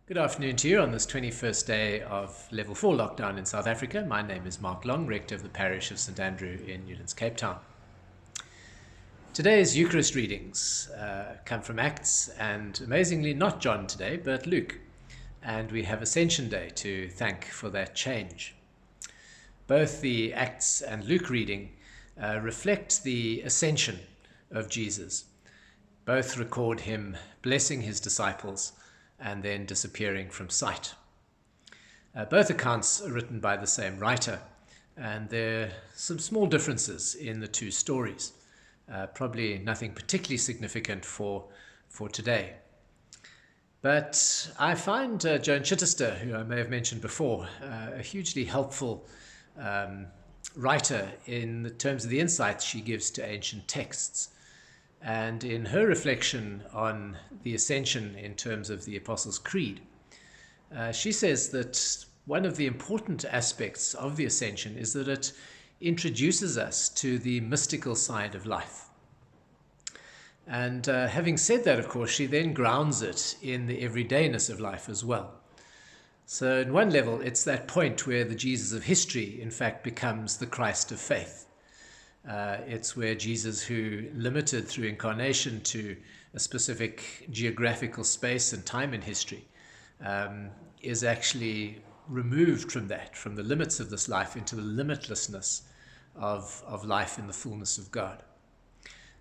Good afternoon to you on this 21st day of Level 4 lockdown in South Africa. My name is Mark Long, rector of the parish of St Andrew in Newlands, Cape Town. Today's Eucharist readings come from Acts and amazingly not John today, but Luke. And we have Ascension Day to thank for that change. Both the Acts and Luke reading reflect the ascension of Jesus. Both record him blessing his disciples and then disappearing from sight. Both accounts are written by the same writer, and there are some small differences in the two stories. Probably nothing particularly significant for today. But I find Joan Chittister, who I may have mentioned before, a hugely helpful writer in the terms of the insights she gives to ancient texts. And in her reflection on the Ascension in terms of the Apostles' Creed, she says that one of the important aspects of the Ascension is that it introduces us to the mystical side of life. And having said that, of course, she then grounds it in the everydayness of life as well. So in one level, it's that point where the Jesus of history, in fact, becomes the Christ of faith. It's where Jesus, who limited through incarnation to a specific geographical space and time in history, is actually removed from that, from the limits of this life into the limitlessness of life in the fullness of God.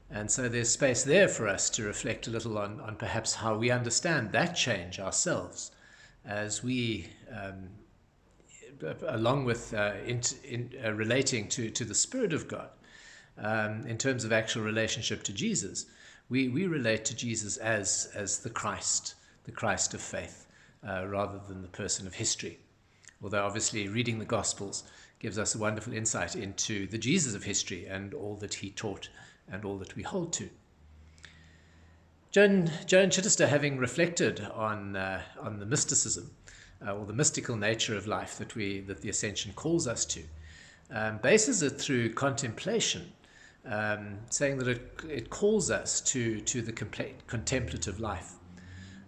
And so there's space there for us to reflect a little on perhaps how we understand that change ourselves as we, along with relating to the Spirit of God, in terms of actual relationship to Jesus, we relate to Jesus as the Christ of faith, rather than the person of history. Although obviously reading the Gospels gives us a wonderful insight into the Jesus of history and all that he taught and all that we hold to. Joan Chittister, having reflected on the mysticism or the mystical nature of life that the Ascension calls us to, bases it through contemplation, saying that it calls us to the contemplative life.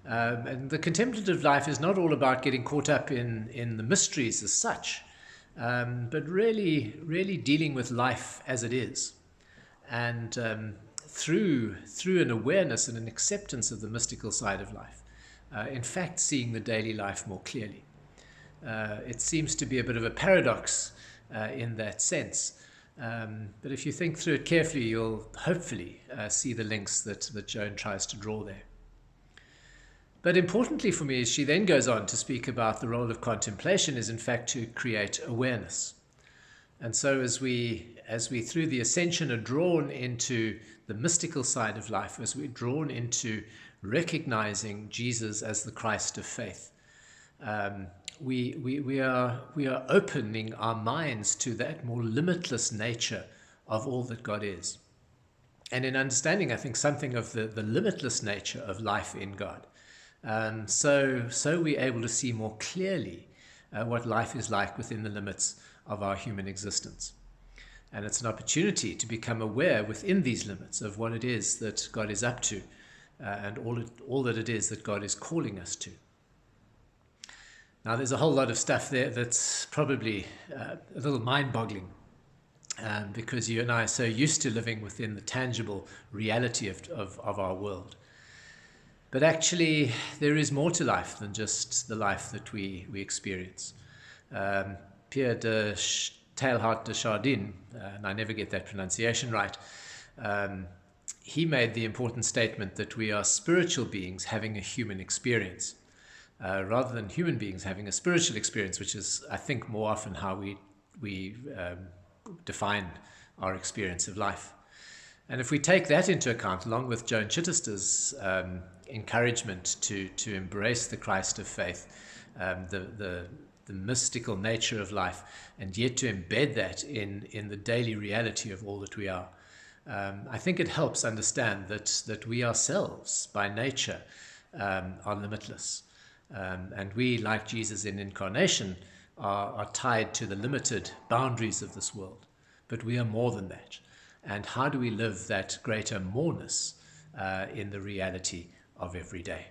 And the contemplative life is not all about getting caught up in the mysteries as such, but really dealing with life as it is. And through an awareness and an acceptance of the mystical side of life, in fact, seeing the daily life more clearly. It seems to be a bit of a paradox in that sense. But if you think through it carefully, you'll hopefully see the links that Joan tries to draw there. But importantly for me, she then goes on to speak about the role of contemplation is in fact to create awareness. And so as we through the Ascension are drawn into the mystical side of life, as we're drawn into recognizing Jesus as the Christ of faith, we are opening our minds to that more limitless nature of all that God is. And in understanding, I think, something of the limitless nature of life in God, so we're able to see more clearly what life is like within the limits of our human existence. And it's an opportunity to become aware within these limits of what it is that God is up to, and all that it is that God is calling us to. Now, there's a whole lot of stuff there that's probably a little mind-boggling, because you and I are so used to living within the tangible reality of our world. But actually, there is more to life than just the life that we experience. Pierre de Teilhard de Chardin, and I never get that pronunciation right, he made the important statement that we are spiritual beings having a human experience, rather than human beings having a spiritual experience, which is, I think, more often how we define our experience of life. And if we take that into account, along with Joan Chittister's encouragement to embrace the Christ of faith, the mystical nature of life, and yet to embed that in the daily reality of all that we are, I think it helps understand that we ourselves, by nature, are limitless. And we, like Jesus in incarnation, are tied to the limited boundaries of this world. But we are more than that. And how do we live that greater moreness in the reality of every day?